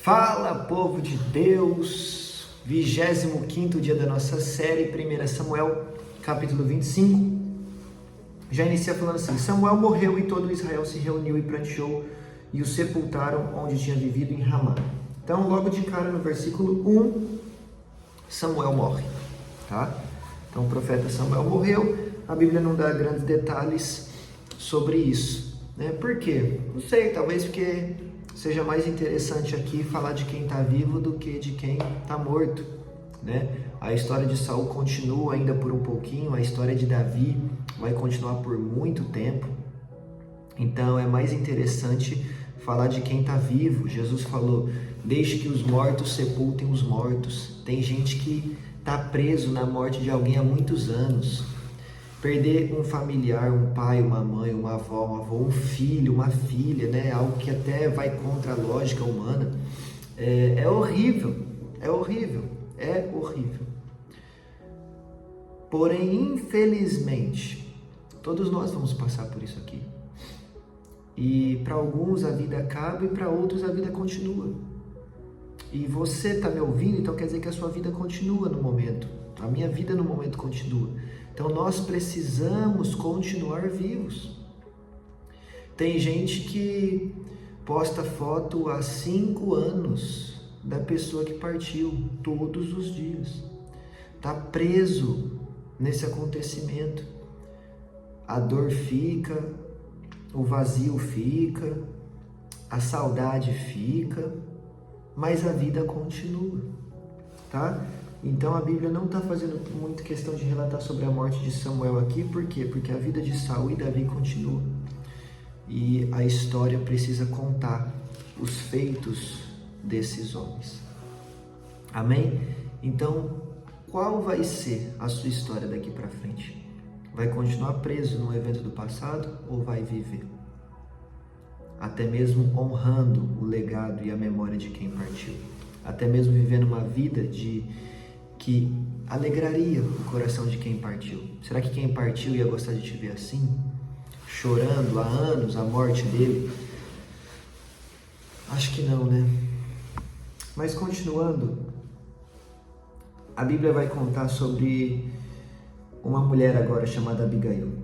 Fala, povo de Deus! 25º dia da nossa série, 1 Samuel, capítulo 25. Já inicia falando assim: Samuel morreu e todo Israel se reuniu e pranteou e o sepultaram onde tinha vivido em Ramá. Então, logo de cara no versículo 1, Samuel morre, tá? Então, o profeta Samuel morreu. A Bíblia não dá grandes detalhes sobre isso, né? Por quê? Não sei, talvez porque seja mais interessante aqui falar de quem está vivo do que de quem está morto, né? A história de Saul continua ainda por um pouquinho, a história de Davi vai continuar por muito tempo. Então é mais interessante falar de quem está vivo. Jesus falou: deixe que os mortos sepultem os mortos. Tem gente que está preso na morte de alguém há muitos anos. Perder um familiar, um pai, uma mãe, uma avó, um avô, um filho, uma filha, né? Algo que até vai contra a lógica humana. É horrível, é horrível, é horrível. Porém, infelizmente, todos nós vamos passar por isso aqui. E para alguns a vida acaba e para outros a vida continua. E você está me ouvindo, então quer dizer que a sua vida continua no momento. A minha vida no momento continua. Então nós precisamos continuar vivos. Tem gente que posta foto há 5 anos da pessoa que partiu todos os dias. Está preso nesse acontecimento. A dor fica, o vazio fica, a saudade fica, mas a vida continua, tá? Então a Bíblia não está fazendo muito questão de relatar sobre a morte de Samuel aqui. Por quê? Porque a vida de Saul e Davi continua. E a história precisa contar os feitos desses homens. Amém? Então, qual vai ser a sua história daqui para frente? Vai continuar preso num evento do passado ou vai viver? Até mesmo honrando o legado e a memória de quem partiu. Até mesmo vivendo uma vida que alegraria o coração de quem partiu. Será que quem partiu ia gostar de te ver assim? Chorando há anos a morte dele? Acho que não, né? Mas continuando, a Bíblia vai contar sobre uma mulher agora chamada Abigail.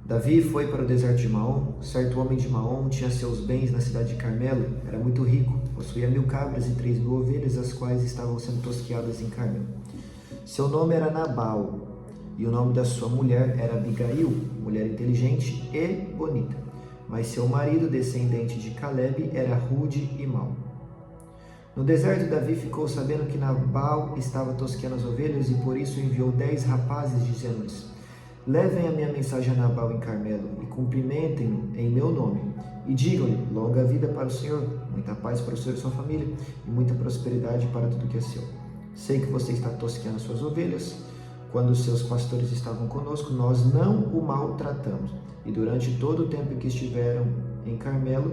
Davi foi para o deserto de Maom. Certo homem de Maom tinha seus bens na cidade de Carmelo, era muito rico, possuía 1000 cabras e 3000 ovelhas, as quais estavam sendo tosqueadas em Carmelo. Seu nome era Nabal, e o nome da sua mulher era Abigail, mulher inteligente e bonita. Mas seu marido, descendente de Caleb, era rude e mau. No deserto, Davi ficou sabendo que Nabal estava tosqueando as ovelhas, e por isso enviou 10 rapazes, dizendo-lhes: levem a minha mensagem a Nabal em Carmelo e cumprimentem-no em meu nome. E digam-lhe: longa vida para o Senhor, muita paz para o Senhor e sua família, e muita prosperidade para tudo que é seu. Sei que você está tosqueando suas ovelhas. Quando os seus pastores estavam conosco, nós não o maltratamos. E durante todo o tempo que estiveram em Carmelo,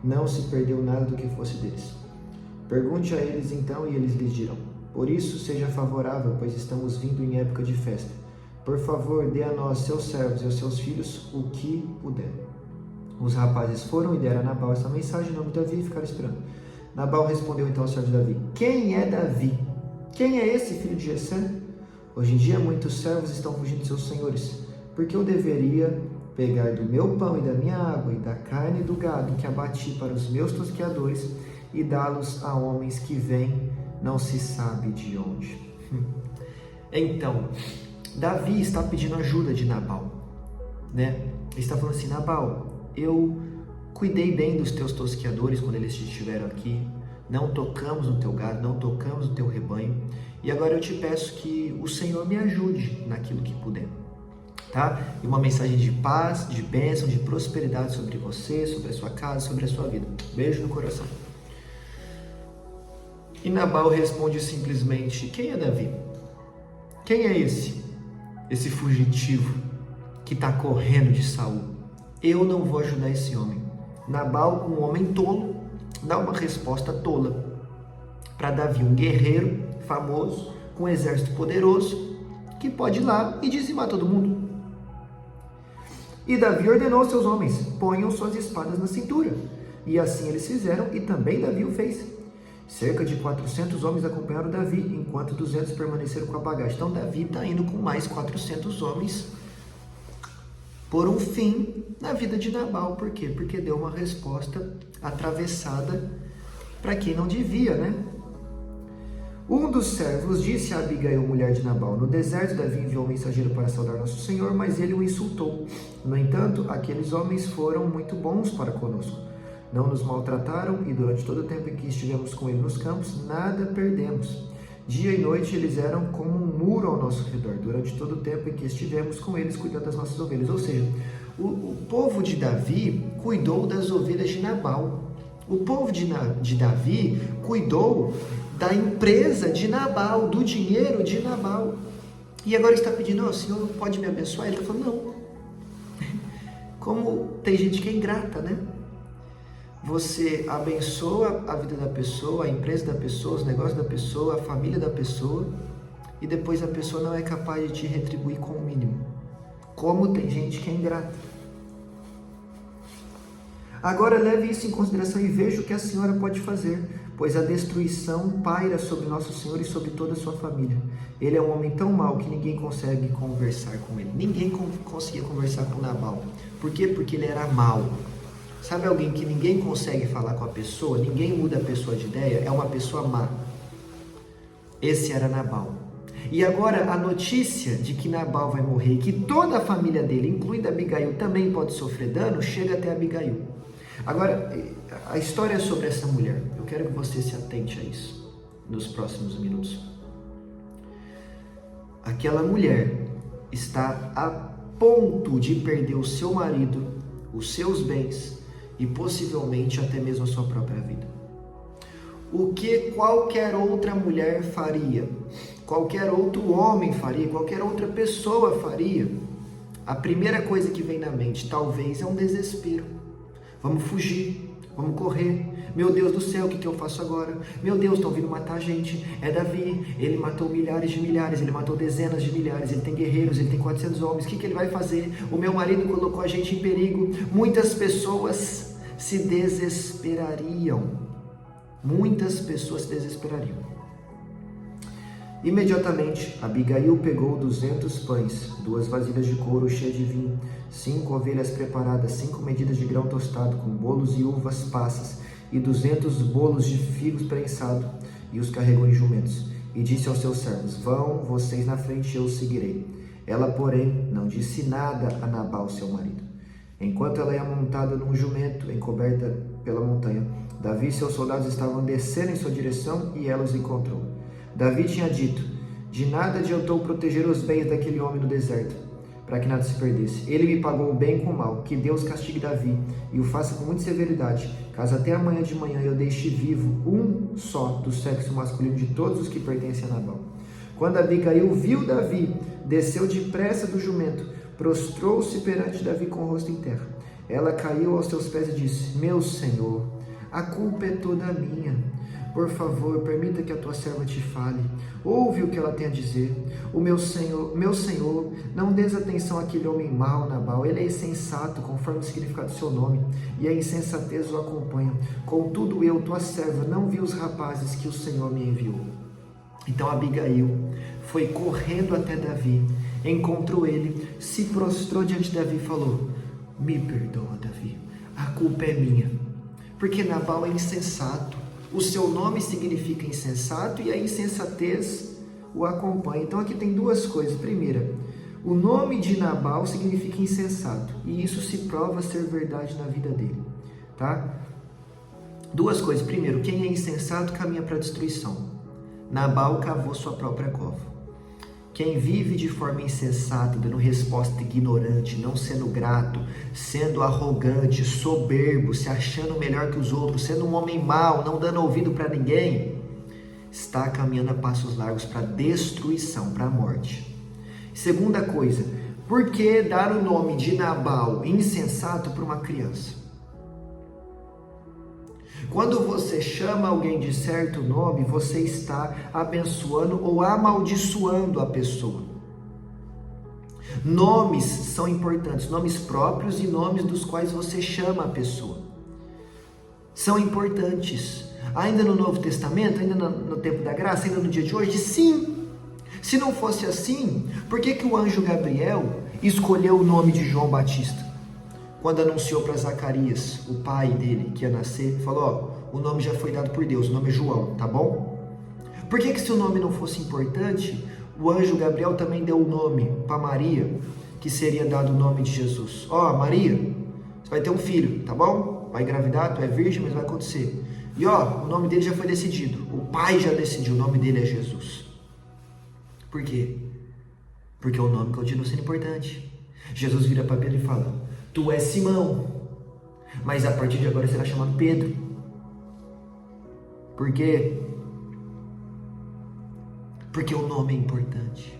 não se perdeu nada do que fosse deles. Pergunte a eles então, e eles lhes dirão. Por isso, seja favorável, pois estamos vindo em época de festa. Por favor, dê a nós, seus servos e aos seus filhos, o que puder. Os rapazes foram e deram a Nabal essa mensagem em nome de Davi e ficaram esperando. Nabal respondeu então ao servo de Davi: quem é Davi? Quem é esse filho de Jessé? Hoje em dia muitos servos estão fugindo de seus senhores, porque eu deveria pegar do meu pão e da minha água e da carne do gado que abati para os meus tosqueadores e dá-los a homens que vêm, não se sabe de onde. Então, Davi está pedindo ajuda de Nabal, né? Ele está falando assim: Nabal, eu cuidei bem dos teus tosqueadores quando eles estiveram aqui, não tocamos no teu gado, não tocamos no teu rebanho, e agora eu te peço que o Senhor me ajude naquilo que puder, tá? E uma mensagem de paz, de bênção, de prosperidade sobre você, sobre a sua casa, sobre a sua vida. Beijo no coração. E Nabal responde simplesmente: quem é Davi? Quem é esse fugitivo que está correndo de Saul? Eu não vou ajudar esse homem. Nabal, um homem tolo, dá uma resposta tola para Davi, um guerreiro famoso, com um exército poderoso, que pode ir lá e dizimar todo mundo. E Davi ordenou aos seus homens: ponham suas espadas na cintura. E assim eles fizeram, e também Davi o fez. Cerca de 400 homens acompanharam Davi, enquanto 200 permaneceram com a bagagem. Então Davi está indo com mais 400 homens por um fim na vida de Nabal. Por quê? Porque deu uma resposta atravessada para quem não devia, né? Um dos servos disse a Abigail, mulher de Nabal: no deserto Davi enviou um mensageiro para saudar nosso senhor, mas ele o insultou. No entanto, aqueles homens foram muito bons para conosco. Não nos maltrataram e durante todo o tempo em que estivemos com ele nos campos, nada perdemos. Dia e noite eles eram como um muro ao nosso redor, durante todo o tempo em que estivemos com eles cuidando das nossas ovelhas. Ou seja, o povo de Davi cuidou das ovelhas de Nabal. O povo de Davi cuidou da empresa de Nabal, do dinheiro de Nabal. E agora está pedindo: o Senhor pode me abençoar? Ele está falando: não. Como tem gente que é ingrata, né? Você abençoa a vida da pessoa, a empresa da pessoa, os negócios da pessoa, a família da pessoa, e depois a pessoa não é capaz de te retribuir com o mínimo. Como tem gente que é ingrata. Agora leve isso em consideração e veja o que a senhora pode fazer, pois a destruição paira sobre nosso Senhor e sobre toda a sua família. Ele é um homem tão mau que ninguém consegue conversar com ele. Ninguém conseguia conversar com Nabal. Por quê? Porque ele era mau. Sabe alguém que ninguém consegue falar com a pessoa, ninguém muda a pessoa de ideia? É uma pessoa má. Esse era Nabal. E agora a notícia de que Nabal vai morrer e que toda a família dele, incluindo Abigail, também pode sofrer dano, chega até Abigail. Agora, a história é sobre essa mulher. Eu quero que você se atente a isso nos próximos minutos. Aquela mulher está a ponto de perder o seu marido, os seus bens e possivelmente até mesmo a sua própria vida. O que qualquer outra mulher faria, qualquer outro homem faria, qualquer outra pessoa faria, a primeira coisa que vem na mente talvez é um desespero. Vamos fugir, vamos correr. Meu Deus do céu, o que eu faço agora? Meu Deus, estão vindo matar a gente. É Davi, ele matou milhares de milhares, ele matou dezenas de milhares, ele tem guerreiros, ele tem 400 homens. O que ele vai fazer? O meu marido colocou a gente em perigo. Muitas pessoas se desesperariam. Muitas pessoas se desesperariam. Imediatamente, Abigail pegou 200 pães, 2 vasilhas de couro cheias de vinho, 5 ovelhas preparadas, 5 medidas de grão tostado, com bolos e uvas passas, e 200 bolos de figos prensados, e os carregou em jumentos. E disse aos seus servos: vão vocês na frente, eu os seguirei. Ela, porém, não disse nada a Nabal, seu marido. Enquanto ela ia montada num jumento, encoberta pela montanha, Davi e seus soldados estavam descendo em sua direção, e ela os encontrou. Davi tinha dito: de nada adiantou proteger os bens daquele homem no deserto, para que nada se perdesse. Ele me pagou o bem com o mal. Que Deus castigue Davi e o faça com muita severidade, caso até amanhã de manhã eu deixe vivo um só do sexo masculino de todos os que pertencem a Nabal. Quando Abigail viu Davi, desceu depressa do jumento, prostrou-se perante Davi com o rosto em terra. Ela caiu aos seus pés e disse: meu senhor, a culpa é toda minha. Por favor, permita que a tua serva te fale. Ouve o que ela tem a dizer. O meu senhor, não dês atenção àquele homem mau, Nabal. Ele é insensato, conforme o significado do seu nome, e a insensatez o acompanha. Contudo, eu, tua serva, não vi os rapazes que o Senhor me enviou. Então Abigail foi correndo até Davi, encontrou ele, se prostrou diante de Davi e falou: me perdoa, Davi, a culpa é minha, porque Nabal é insensato. O seu nome significa insensato e a insensatez o acompanha. Então aqui tem duas coisas. Primeira, o nome de Nabal significa insensato, e isso se prova ser verdade na vida dele, tá? Duas coisas. Primeiro, quem é insensato caminha para a destruição. Nabal cavou sua própria cova. Quem vive de forma insensata, dando resposta ignorante, não sendo grato, sendo arrogante, soberbo, se achando melhor que os outros, sendo um homem mau, não dando ouvido para ninguém, está caminhando a passos largos para a destruição, para a morte. Segunda coisa, por que dar o nome de Nabal insensato para uma criança? Quando você chama alguém de certo nome, você está abençoando ou amaldiçoando a pessoa. Nomes são importantes, nomes próprios e nomes dos quais você chama a pessoa. São importantes. Ainda no Novo Testamento, ainda no tempo da graça, ainda no dia de hoje? Sim. Se não fosse assim, por que o anjo Gabriel escolheu o nome de João Batista? Quando anunciou para Zacarias, o pai dele que ia nascer, falou, ó, o nome já foi dado por Deus, o nome é João, tá bom? Por que se o nome não fosse importante, o anjo Gabriel também deu o nome para Maria, que seria dado o nome de Jesus? Ó, Maria, você vai ter um filho, tá bom? Vai engravidar, tu é virgem, mas vai acontecer. E ó, o nome dele já foi decidido, o pai já decidiu, o nome dele é Jesus. Por quê? Porque o nome continua sendo importante. Jesus vira para Pedro e fala, tu és Simão, mas a partir de agora será chamado Pedro. Por quê? Porque o nome é importante.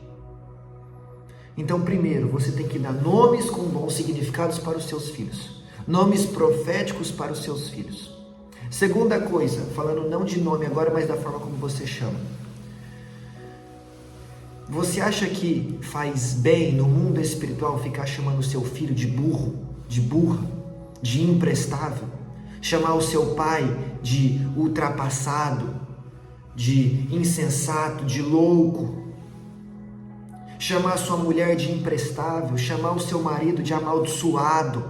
Então, primeiro, você tem que dar nomes com bons significados para os seus filhos. Nomes proféticos para os seus filhos. Segunda coisa, falando não de nome agora, mas da forma como você chama. Você acha que faz bem no mundo espiritual ficar chamando o seu filho de burro, de burra, de imprestável? Chamar o seu pai de ultrapassado, de insensato, de louco? Chamar a sua mulher de imprestável? Chamar o seu marido de amaldiçoado?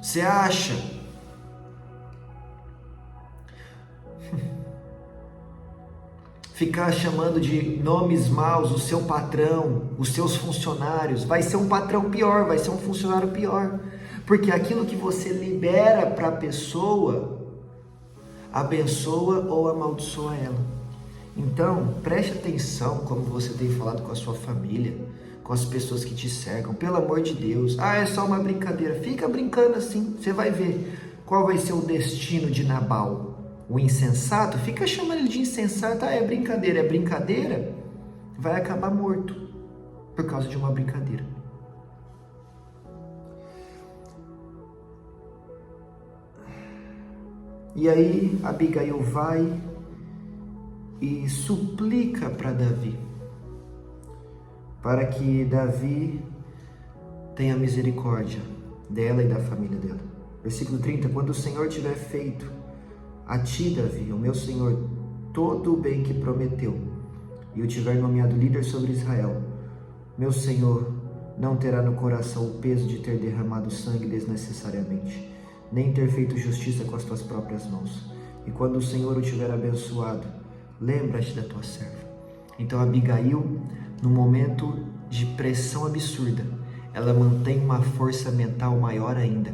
Você acha? Ficar chamando de nomes maus o seu patrão, os seus funcionários, vai ser um patrão pior, vai ser um funcionário pior, porque aquilo que você libera para a pessoa, abençoa ou amaldiçoa ela. Então, preste atenção como você tem falado com a sua família, com as pessoas que te cercam, pelo amor de Deus. Ah, é só uma brincadeira, fica brincando assim, você vai ver qual vai ser o destino de Nabal. O insensato, fica chamando ele de insensato, é brincadeira, vai acabar morto, por causa de uma brincadeira. E aí, Abigail vai e suplica para Davi, para que Davi tenha misericórdia dela e da família dela. Versículo 30, quando o Senhor tiver feito a ti, Davi, o meu Senhor, todo o bem que prometeu, e o tiver nomeado líder sobre Israel, meu Senhor não terá no coração o peso de ter derramado sangue desnecessariamente, nem ter feito justiça com as tuas próprias mãos. E quando o Senhor o tiver abençoado, lembra-te da tua serva. Então Abigail, no momento de pressão absurda, ela mantém uma força mental maior ainda,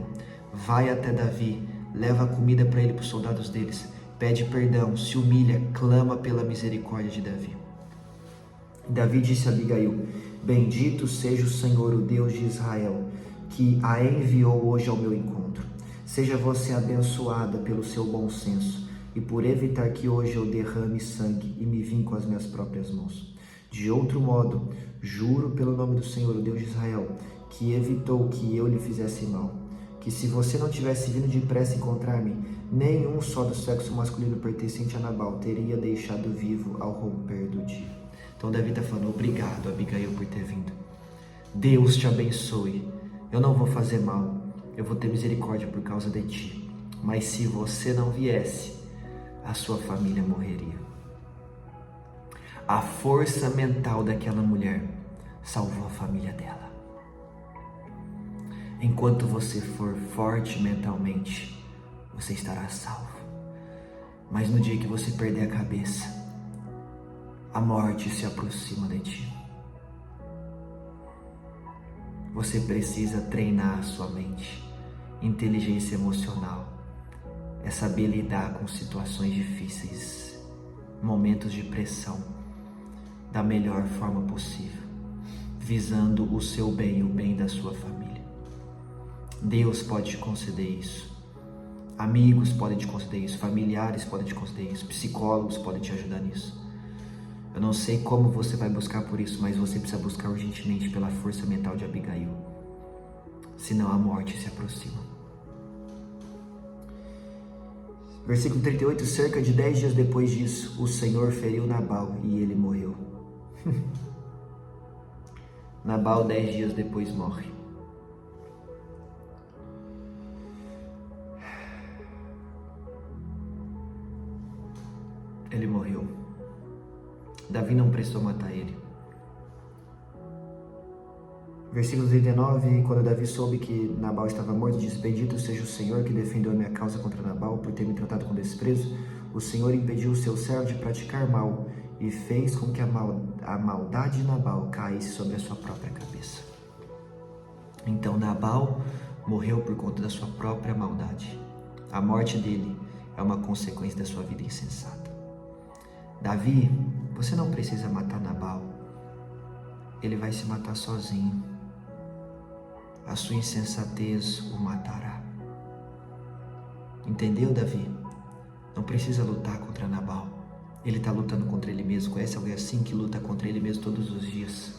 vai até Davi, leva comida para ele, para os soldados deles, pede perdão, se humilha, clama pela misericórdia de Davi. Davi disse a Abigail, bendito seja o Senhor, o Deus de Israel, que a enviou hoje ao meu encontro. Seja você abençoada pelo seu bom senso e por evitar que hoje eu derrame sangue e me vim com as minhas próprias mãos. De outro modo, juro pelo nome do Senhor, o Deus de Israel, que evitou que eu lhe fizesse mal, que se você não tivesse vindo depressa encontrar-me, nenhum só do sexo masculino pertencente a Nabal teria deixado vivo ao romper do dia. Então Davi está falando, obrigado, Abigail, por ter vindo. Deus te abençoe. Eu não vou fazer mal, eu vou ter misericórdia por causa de ti. Mas se você não viesse, a sua família morreria. A força mental daquela mulher salvou a família dela. Enquanto você for forte mentalmente, você estará salvo. Mas no dia que você perder a cabeça, a morte se aproxima de ti. Você precisa treinar a sua mente. Inteligência emocional é saber lidar com situações difíceis, momentos de pressão, da melhor forma possível, visando o seu bem e o bem da sua família. Deus pode te conceder isso. Amigos podem te conceder isso. Familiares podem te conceder isso. Psicólogos podem te ajudar nisso. Eu não sei como você vai buscar por isso, mas você precisa buscar urgentemente pela força mental de Abigail. Senão a morte se aproxima. Versículo 38, cerca de 10 dias depois disso, o Senhor feriu Nabal e ele morreu. Nabal 10 dias depois morre. ele morreu. Davi não precisou matar ele. Versículo 39, quando Davi soube que Nabal estava morto, disse: Bendito seja o Senhor que defendeu a minha causa contra Nabal, por ter me tratado com desprezo. O Senhor impediu o seu servo de praticar mal e fez com que a maldade de Nabal caísse sobre a sua própria cabeça. Então Nabal morreu por conta da sua própria maldade. A morte dele é uma consequência da sua vida insensata. Davi, você não precisa matar Nabal. Ele vai se matar sozinho. A sua insensatez o matará. Entendeu, Davi? Não precisa lutar contra Nabal. Ele está lutando contra ele mesmo. Conhece alguém assim que luta contra ele mesmo todos os dias?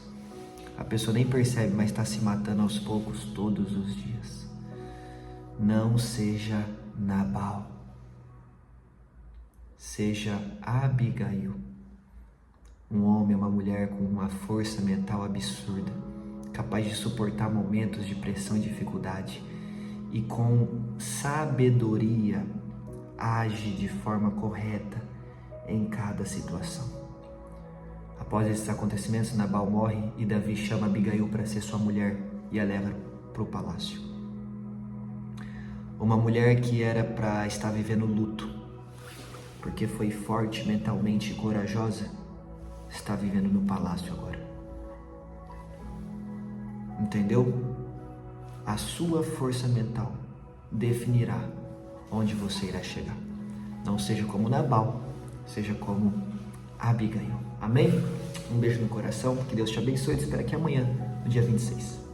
A pessoa nem percebe, mas está se matando aos poucos todos os dias. Não seja Nabal. Seja Abigail. Um homem ou uma mulher com uma força mental absurda, capaz de suportar momentos de pressão e dificuldade, e com sabedoria age de forma correta em cada situação. Após esses acontecimentos, Nabal morre e Davi chama Abigail para ser sua mulher e a leva para o palácio. Uma mulher que era para estar vivendo luto, porque foi forte mentalmente e corajosa, está vivendo no palácio agora. Entendeu? A sua força mental definirá onde você irá chegar. Não seja como Nabal, seja como Abigail. Amém? Um beijo no coração, que Deus te abençoe. Te espero aqui amanhã, no dia 26.